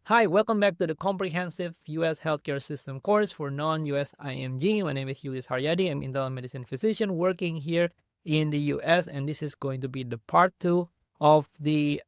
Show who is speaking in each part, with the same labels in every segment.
Speaker 1: Hi, welcome back to the Comprehensive U.S. Healthcare System course for non-U.S. IMG. My name is Yulis Haryadi. I'm internal medicine physician working here in the U.S. and this is going to be the part 2 of the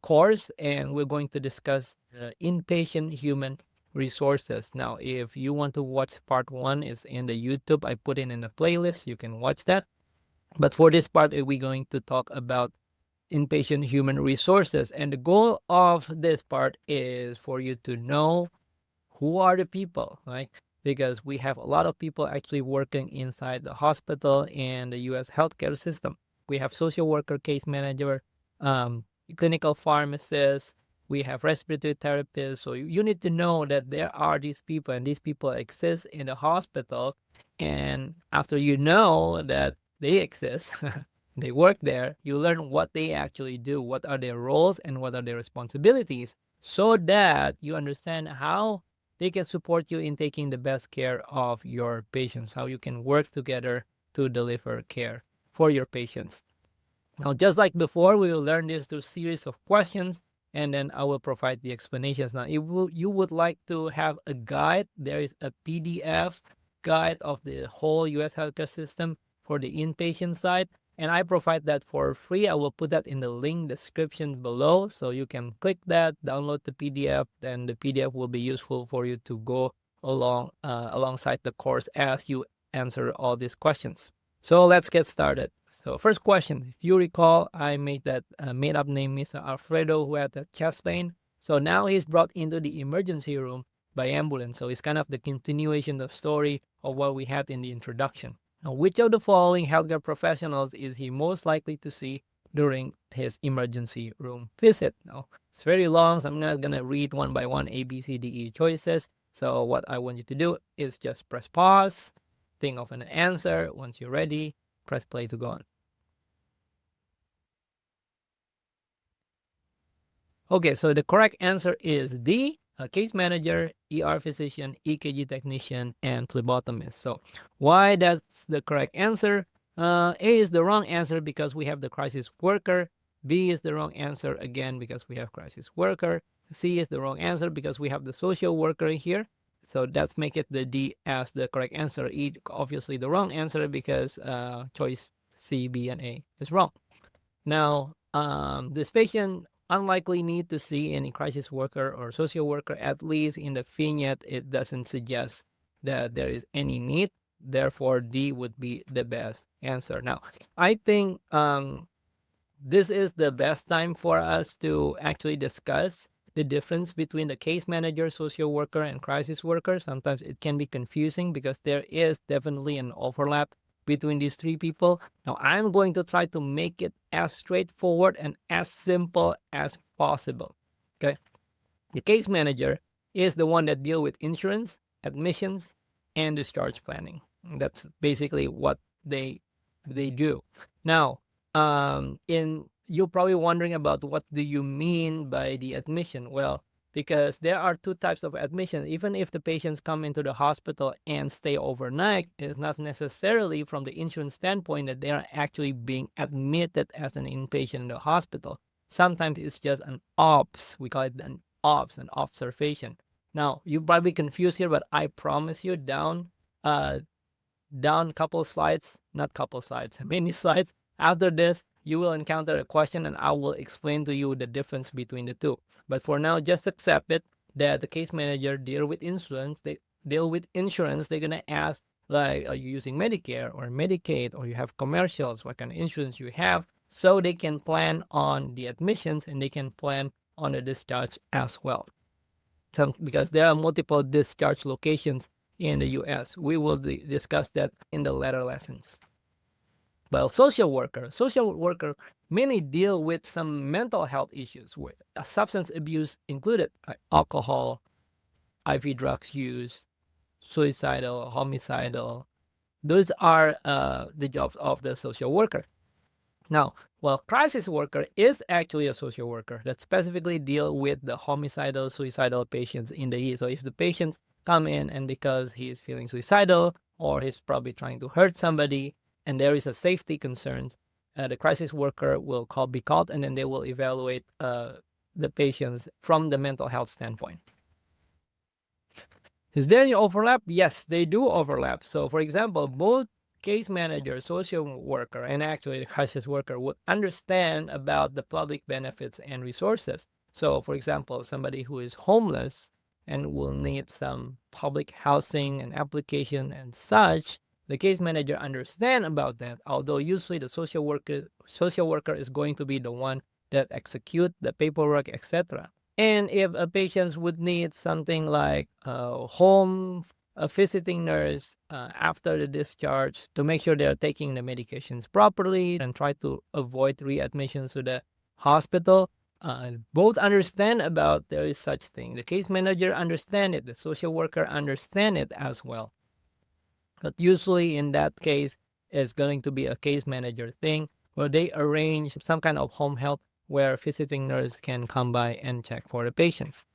Speaker 1: course, and we're going to discuss inpatient human resources. Now, if you want to watch part 1, it's in the YouTube. I put it in the playlist. You can watch that. But for this part, we're going to talk about inpatient human resources. And the goal of this part is for you to know who are the people, right? Because we have a lot of people actually working inside the hospital and the U.S. healthcare system. We have social worker, case manager, clinical pharmacists, we have respiratory therapists. So you need to know that there are these people and these people exist in the hospital. And after you know that they exist, they work there, you learn what they actually do, what are their roles and what are their responsibilities, so that you understand how they can support you in taking the best care of your patients, how you can work together to deliver care for your patients. Now, just like before, we will learn this through series of questions, and then I will provide the explanations. Now, if you would like to have a guide, there is a PDF guide of the whole U.S. healthcare system for the inpatient side, and I provide that for free. I will put that in the link description below, so you can click that, download the PDF, then the PDF will be useful for you to go alongside the course as you answer all these questions. So let's get started. So first question, if you recall, I made that made-up name Mr. Alfredo who had that chest pain. So now he's brought into the emergency room by ambulance. So it's kind of the continuation of the story of what we had in the introduction. Now, which of the following healthcare professionals is he most likely to see during his emergency room visit? Now, it's very long, so I'm not going to read one by one A, B, C, D, E choices. So what I want you to do is just press pause, think of an answer. Once you're ready, press play to go on. Okay, so the correct answer is D, a case manager, ER physician, EKG technician, and phlebotomist. So why that's the correct answer? A is the wrong answer because we have the crisis worker. B is the wrong answer again because we have crisis worker. C is the wrong answer because we have the social worker here. So that's make it the D as the correct answer. E, obviously the wrong answer because choice C, B, and A is wrong. Now, this patient unlikely need to see any crisis worker or social worker. At least in the vignette, it doesn't suggest that there is any need. Therefore, D would be the best answer. Now, I think this is the best time for us to actually discuss the difference between the case manager, social worker, and crisis worker. Sometimes it can be confusing because there is definitely an overlap between these three people. Now, I'm going to try to make it as straightforward and as simple as possible. Okay. The case manager is the one that deals with insurance, admissions, and discharge planning. That's basically what they do. Now, you're probably wondering about what do you mean by the admission. Well, because there are two types of admission. Even if the patients come into the hospital and stay overnight, it's not necessarily from the insurance standpoint that they are actually being admitted as an inpatient in the hospital. Sometimes it's just an OBS. We call it an OBS, an observation. Now, you're probably confused here, but I promise you down couple slides, not couple slides, many slides after this, you will encounter a question and I will explain to you the difference between the two. But for now, just accept it that the case manager deal with insurance. They're gonna ask, like, are you using Medicare or Medicaid, or you have commercials, what kind of insurance you have, so they can plan on the admissions and they can plan on the discharge as well. Because there are multiple discharge locations in the US. We will discuss that in the later lessons. Well, social worker mainly deal with some mental health issues with substance abuse included, like alcohol, IV drugs use, suicidal, homicidal. Those are the jobs of the social worker. Now, well, crisis worker is actually a social worker that specifically deal with the homicidal, suicidal patients in the ER. So if the patients come in and because he is feeling suicidal or he's probably trying to hurt somebody and there is a safety concern, the crisis worker will be called and then they will evaluate the patients from the mental health standpoint. Is there any overlap? Yes, they do overlap. So, for example, both case manager, social worker, and actually the crisis worker would understand about the public benefits and resources. So, for example, somebody who is homeless and will need some public housing and application and such, the case manager understand about that. Although usually the social worker is going to be the one that execute the paperwork, etc. And if a patient would need something like a visiting nurse after the discharge to make sure they're taking the medications properly and try to avoid readmissions to the hospital, both understand about there is such thing. The case manager understand it, the social worker understand it as well. But usually in that case, it's going to be a case manager thing where they arrange some kind of home health where visiting nurse can come by and check for the patients.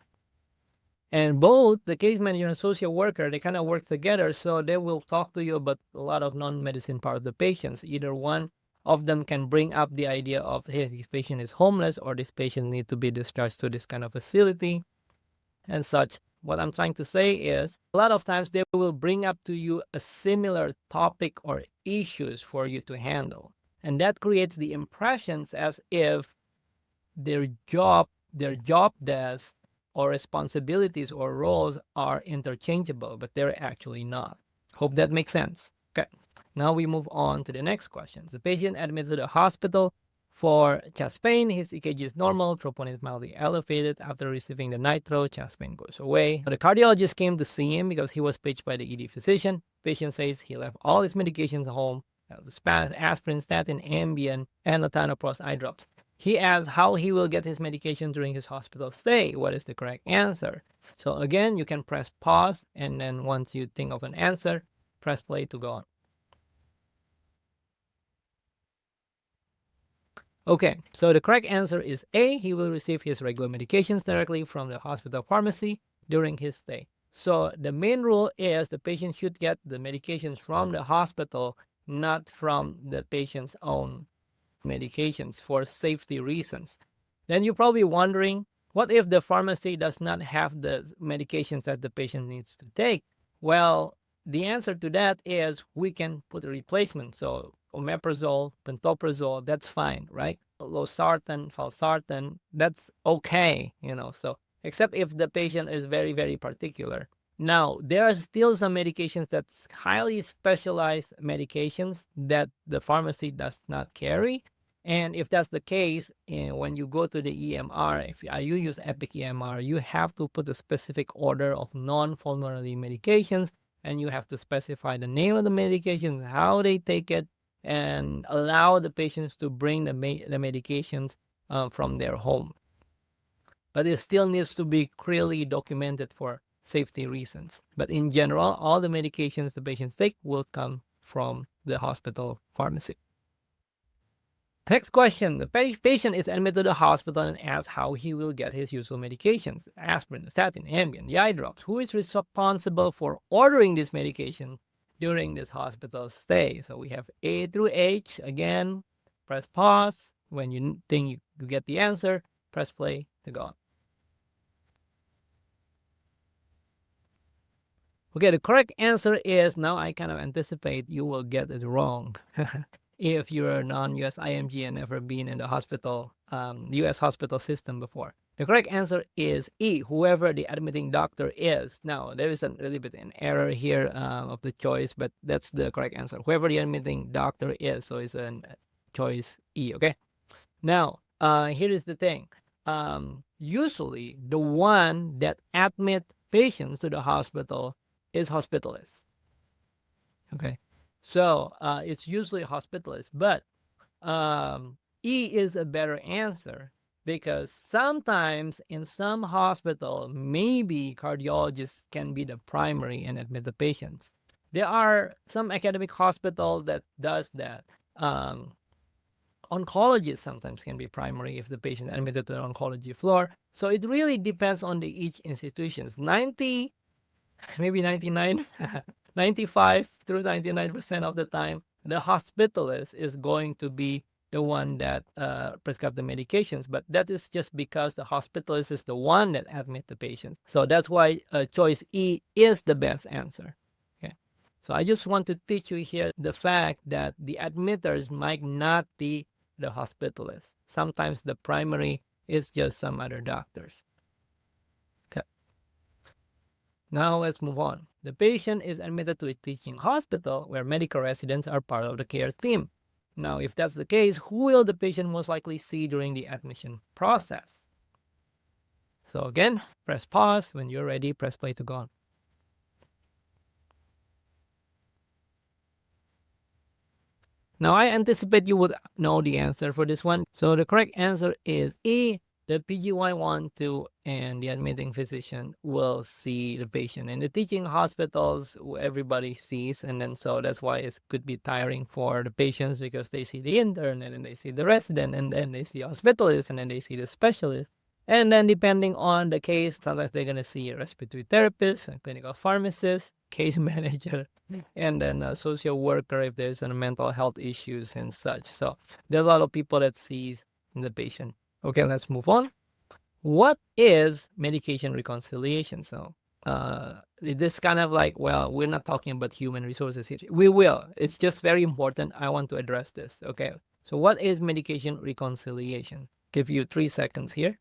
Speaker 1: And both the case manager and social worker, they kind of work together. So they will talk to you about a lot of non-medicine part of the patients. Either one of them can bring up the idea of, hey, this patient is homeless or this patient needs to be discharged to this kind of facility and such. What I'm trying to say is a lot of times they will bring up to you a similar topic or issues for you to handle. And that creates the impressions as if their job desk or responsibilities or roles are interchangeable, but they're actually not. Hope that makes sense. Okay, now we move on to the next question. The patient admitted to the hospital for chest pain. His EKG is normal, troponin is mildly elevated. After receiving the nitro, chest pain goes away. The cardiologist came to see him because he was paged by the ED physician. Patient says he left all his medications at home, the aspirin, statin, Ambien, and latanoprost eye drops. He asks how he will get his medication during his hospital stay. What is the correct answer? So again, you can press pause, and then once you think of an answer, press play to go on. Okay, so the correct answer is A. He will receive his regular medications directly from the hospital pharmacy during his stay. So the main rule is the patient should get the medications from the hospital, not from the patient's own medications for safety reasons. Then you're probably wondering, what if the pharmacy does not have the medications that the patient needs to take? Well, the answer to that is we can put a replacement. So omeprazole, pantoprazole, that's fine, right? Losartan, valsartan, that's okay, so except if the patient is very, very particular. Now, there are still some medications that's highly specialized medications that the pharmacy does not carry. And if that's the case, when you go to the EMR, if you use Epic EMR, you have to put a specific order of non-formulary medications, and you have to specify the name of the medications, how they take it, and allow the patients to bring the medications from their home. But it still needs to be clearly documented for safety reasons. But in general, all the medications the patients take will come from the hospital pharmacy. Next question. The patient is admitted to the hospital and asks how he will get his usual medications. Aspirin, statin, Ambien, the eye drops. Who is responsible for ordering this medication during this hospital stay? So we have A through H. Again, press pause. When you think you get the answer, press play to go on. Okay, the correct answer is, now I kind of anticipate you will get it wrong. If you're a non-US IMG and never been in the hospital, US hospital system before. The correct answer is E, whoever the admitting doctor is. Now, there is a little bit an error here of the choice, but that's the correct answer. Whoever the admitting doctor is, so it's a choice E, okay? Now, here is the thing. Usually, the one that admit patients to the hospital is hospitalist, okay? So it's usually hospitalist, but E is a better answer because sometimes in some hospital, maybe cardiologists can be the primary and admit the patients. There are some academic hospital that does that. Oncologists sometimes can be primary if the patient is admitted to the oncology floor. So it really depends on each institutions. 90, maybe 99, 95 through 99% of the time, the hospitalist is going to be the one that prescribe the medications, but that is just because the hospitalist is the one that admit the patient. So that's why choice E is the best answer. Okay. So I just want to teach you here the fact that the admitters might not be the hospitalist. Sometimes the primary is just some other doctors. Okay. Now let's move on. The patient is admitted to a teaching hospital where medical residents are part of the care team. Now, if that's the case, who will the patient most likely see during the admission process? So again, press pause. When you're ready, press play to go on. Now, I anticipate you would know the answer for this one. So the correct answer is E. The PGY1, 2, and the admitting physician will see the patient. In the teaching hospitals, everybody sees, and then so that's why it could be tiring for the patients because they see the intern, and then they see the resident, and then they see the hospitalist, and then they see the specialist. And then depending on the case, sometimes they're going to see a respiratory therapist, a clinical pharmacist, case manager, and then a social worker if there's any mental health issues and such. So there's a lot of people that sees the patient. Okay, let's move on. What is medication reconciliation? So this kind of like, well, we're not talking about human resources here. We will. It's just very important. I want to address this. Okay. So what is medication reconciliation? Give you 3 seconds here.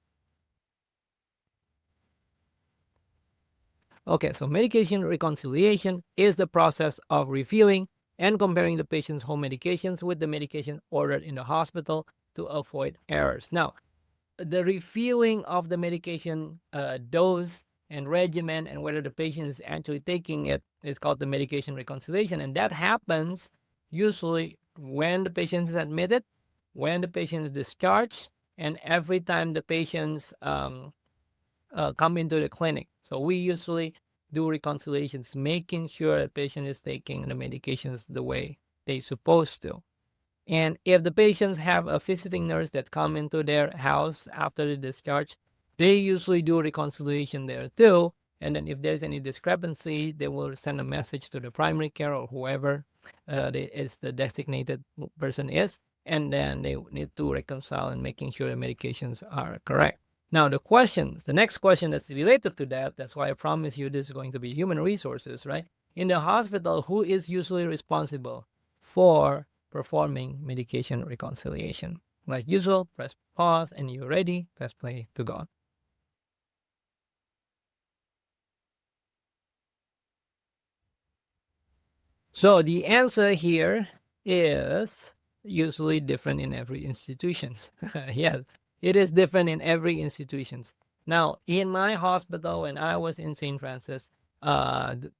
Speaker 1: Okay, so medication reconciliation is the process of reviewing and comparing the patient's home medications with the medication ordered in the hospital to avoid errors. Now, the reviewing of the medication dose and regimen and whether the patient is actually taking it is called the medication reconciliation. And that happens usually when the patient is admitted, when the patient is discharged, and every time the patients come into the clinic. So we usually do reconciliations, making sure the patient is taking the medications the way they're supposed to. And if the patients have a visiting nurse that come into their house after the discharge, they usually do reconciliation there too. And then if there's any discrepancy, they will send a message to the primary care or whoever the designated person is. And then they need to reconcile and making sure the medications are correct. Now, the next question that's related to that, that's why I promise you this is going to be human resources, right? In the hospital, who is usually responsible for performing medication reconciliation? Like usual, press pause and you're ready, press play to go on. So the answer here is usually different in every institution. Yes, it is different in every institution. Now, in my hospital, when I was in St. Francis, during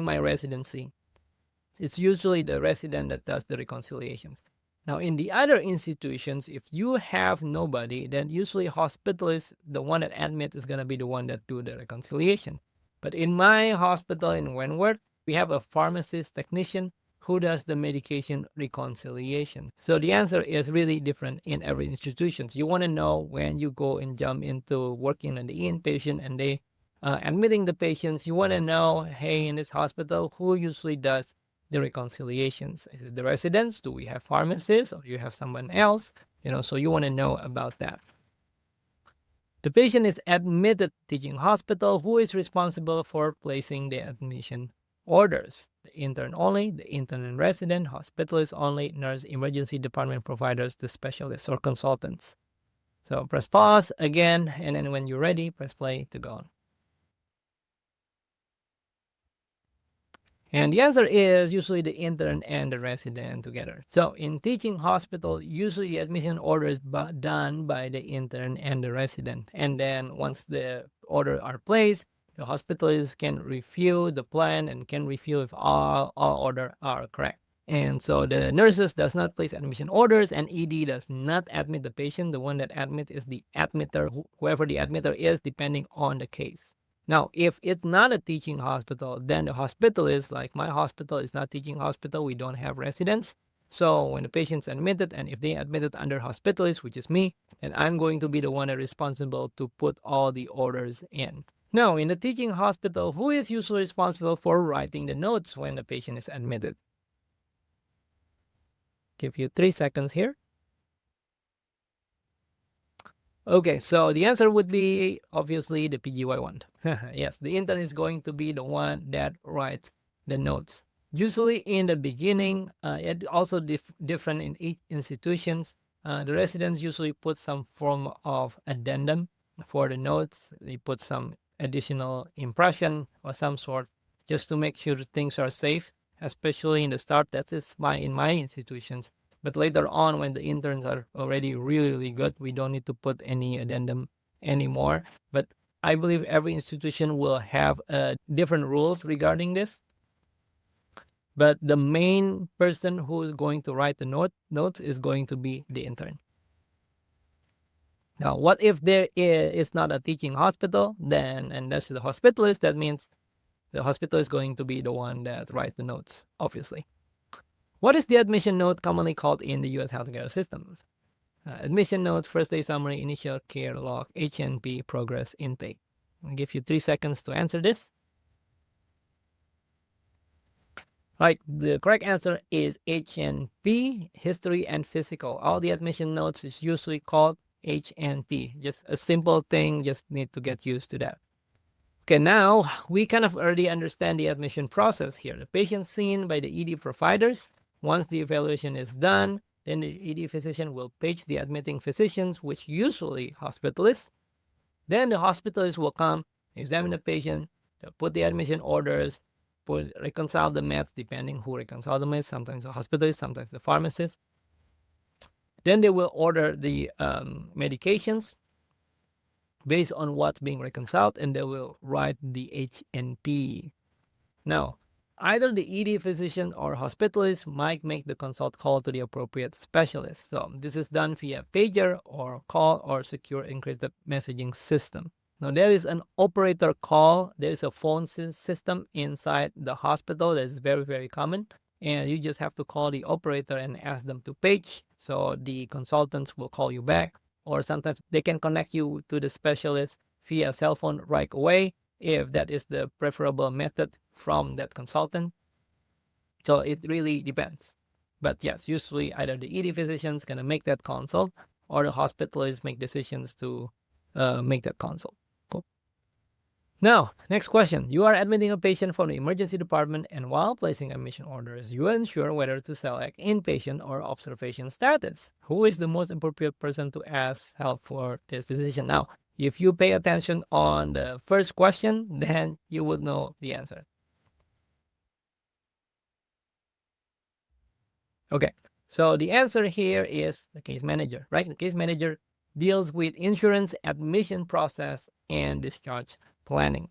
Speaker 1: my residency, it's usually the resident that does the reconciliations. Now, in the other institutions, if you have nobody, then usually hospitalist, the one that admit, is gonna be the one that do the reconciliation. But in my hospital in Wentworth, we have a pharmacist technician who does the medication reconciliation. So the answer is really different in every institution. You want to know when you go and jump into working on the inpatient and they admitting the patients, you want to know, hey, in this hospital, who usually does the reconciliations? Is it the residents? Do we have pharmacists or do you have someone else? So you want to know about that. The patient is admitted to teaching hospital. Who is responsible for placing the admission orders? The intern only, the intern and resident, hospitalist only, nurse, emergency department providers, the specialists or consultants. So press pause again, and then when you're ready, press play to go on. And the answer is usually the intern and the resident together. So in teaching hospital, usually the admission order is done by the intern and the resident. And then once the order are placed, the hospitalist can review the plan and can review if all order are correct. And so the nurses does not place admission orders and ED does not admit the patient. The one that admit is the admitter, whoever the admitter is, depending on the case. Now, if it's not a teaching hospital, then the hospitalist, like my hospital is not teaching hospital, we don't have residents. So when the patient's admitted, and if they admitted under hospitalist, which is me, then I'm going to be the one that is responsible to put all the orders in. Now, in the teaching hospital, who is usually responsible for writing the notes when the patient is admitted? Give you 3 seconds here. Okay, so the answer would be obviously the PGY one. Yes, the intern is going to be the one that writes the notes. Usually in the beginning, it also different in each institutions. The residents usually put some form of addendum for the notes. They put some additional impression or some sort just to make sure things are safe, especially in the start. That is in my institutions. But later on, when the interns are already really, really good, we don't need to put any addendum anymore. But I believe every institution will have different rules regarding this. But the main person who is going to write the notes is going to be the intern. Now, what if there is not a teaching hospital? Then, and that's the hospitalist, that means the hospital is going to be the one that writes the notes, obviously. What is the admission note commonly called in the U.S. healthcare system? Admission note, first day summary, initial care log, HNP, progress, intake. I'll give you 3 seconds to answer this. Right, the correct answer is HNP, history and physical. All the admission notes is usually called HNP. Just a simple thing, just need to get used to that. Okay, now we kind of already understand the admission process here. The patient seen by the ED providers. Once the evaluation is done, then the ED physician will page the admitting physicians, which usually hospitalists. Then the hospitalist will come, examine the patient, put the admission orders, reconcile the meds, depending who reconcile the meds, sometimes the hospitalist, sometimes the pharmacist. Then they will order the medications based on what's being reconciled, and they will write the HNP. Now, either the ED physician or hospitalist might make the consult call to the appropriate specialist. So this is done via pager or call or secure encrypted messaging system. Now, there is an operator call. There is a phone system inside the hospital that is very, very common. And you just have to call the operator and ask them to page. So the consultants will call you back. Or sometimes they can connect you to the specialist via cell phone right away, if that is the preferable method from that consultant. So it really depends. But yes, usually either the ED physician is going to make that consult, or the hospitalists make decisions to make that consult. Cool. Now, next question. You are admitting a patient from the emergency department, and while placing admission orders, you ensure whether to select inpatient or observation status. Who is the most appropriate person to ask help for this decision? Now, if you pay attention on the first question, then you would know the answer. Okay, so the answer here is the case manager, right? The case manager deals with insurance, admission process, and discharge planning.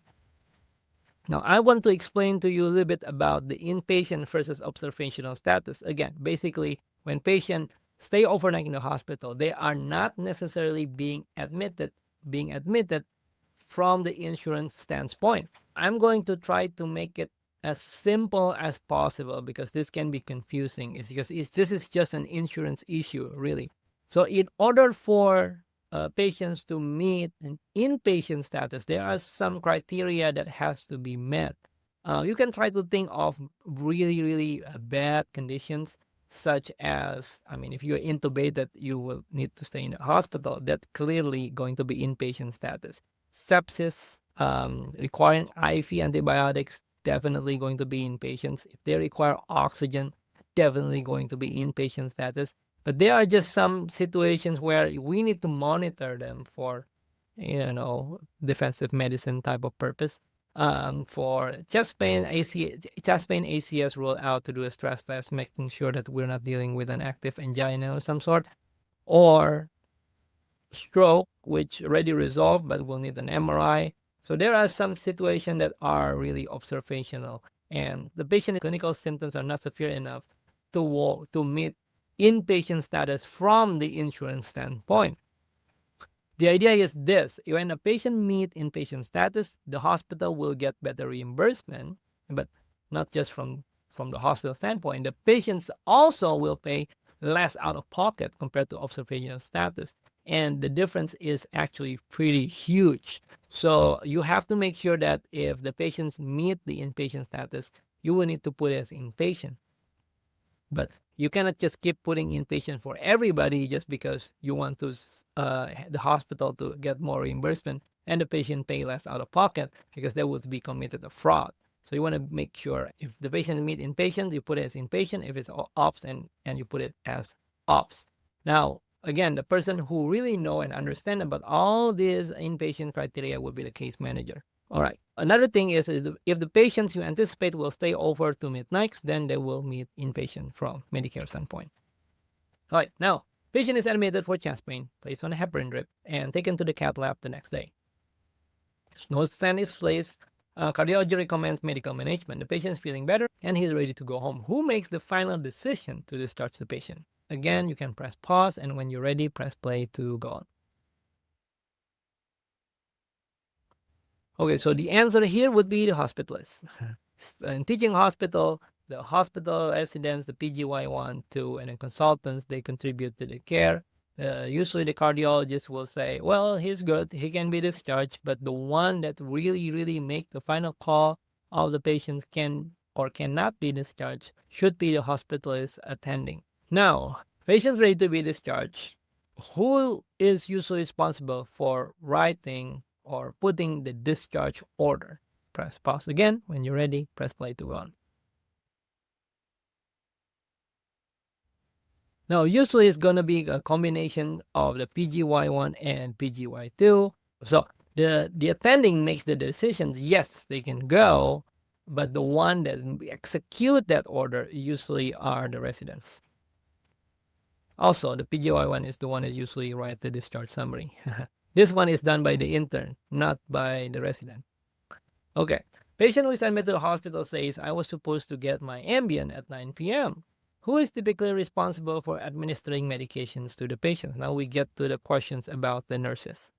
Speaker 1: Now, I want to explain to you a little bit about the inpatient versus observational status. Again, basically, when patients stay overnight in the hospital, they are not necessarily being admitted from the insurance standpoint. I'm going to try to make it as simple as possible, because this can be confusing. It's because this is just an insurance issue, really. So in order for patients to meet an inpatient status, there are some criteria that has to be met. You can try to think of really, really bad conditions, such as, I mean, if you're intubated, you will need to stay in the hospital. That's clearly going to be inpatient status. Sepsis, requiring IV antibiotics, definitely going to be inpatient. If they require oxygen, definitely going to be inpatient status. But there are just some situations where we need to monitor them for, defensive medicine type of purpose. For chest pain, ACS rule out to do a stress test, making sure that we're not dealing with an active angina of some sort, or stroke, which already resolved but will need an MRI. So there are some situations that are really observational, and the patient clinical symptoms are not severe enough to meet inpatient status from the insurance standpoint. The idea is this: when a patient meets inpatient status, the hospital will get better reimbursement, but not just from the hospital standpoint. The patients also will pay less out of pocket compared to observational status. And the difference is actually pretty huge. So you have to make sure that if the patients meet the inpatient status, you will need to put it as inpatient. But You cannot just keep putting inpatient for everybody just because you want to the hospital to get more reimbursement and the patient pay less out of pocket, because that would be committed a fraud. So you want to make sure if the patient meet inpatient, you put it as inpatient. If it's ops, and you put it as ops. Now, again, the person who really know and understand about all these inpatient criteria will be the case manager. All right. Another thing is if the patients you anticipate will stay over to meet NICE, then they will meet inpatient from Medicare standpoint. All right. Now, patient is admitted for chest pain, placed on a heparin drip, and taken to the cath lab the next day. No stent is placed. Cardiology recommends medical management. The patient is feeling better and he's ready to go home. Who makes the final decision to discharge the patient? Again, you can press pause, and when you're ready, press play to go on. Okay, so the answer here would be the hospitalist. In teaching hospital, the hospital residents, the PGY 1, 2, and the consultants, they contribute to the care. Usually the cardiologist will say, well, he's good, he can be discharged, but the one that really make the final call of the patients can or cannot be discharged should be the hospitalist attending. Now, patients ready to be discharged, who is usually responsible for writing or putting the discharge order? Press pause again. When you're ready, press play to go on. Now, usually it's going to be a combination of the PGY1 and PGY2. So the attending makes the decisions. Yes, they can go, but the one that execute that order usually are the residents. Also, the PGY1 is the one that usually write the discharge summary. This one is done by the intern, not by the resident. Okay. Patient who is admitted to the hospital says, I was supposed to get my Ambien at 9 p.m. Who is typically responsible for administering medications to the patient? Now we get to the questions about the nurses.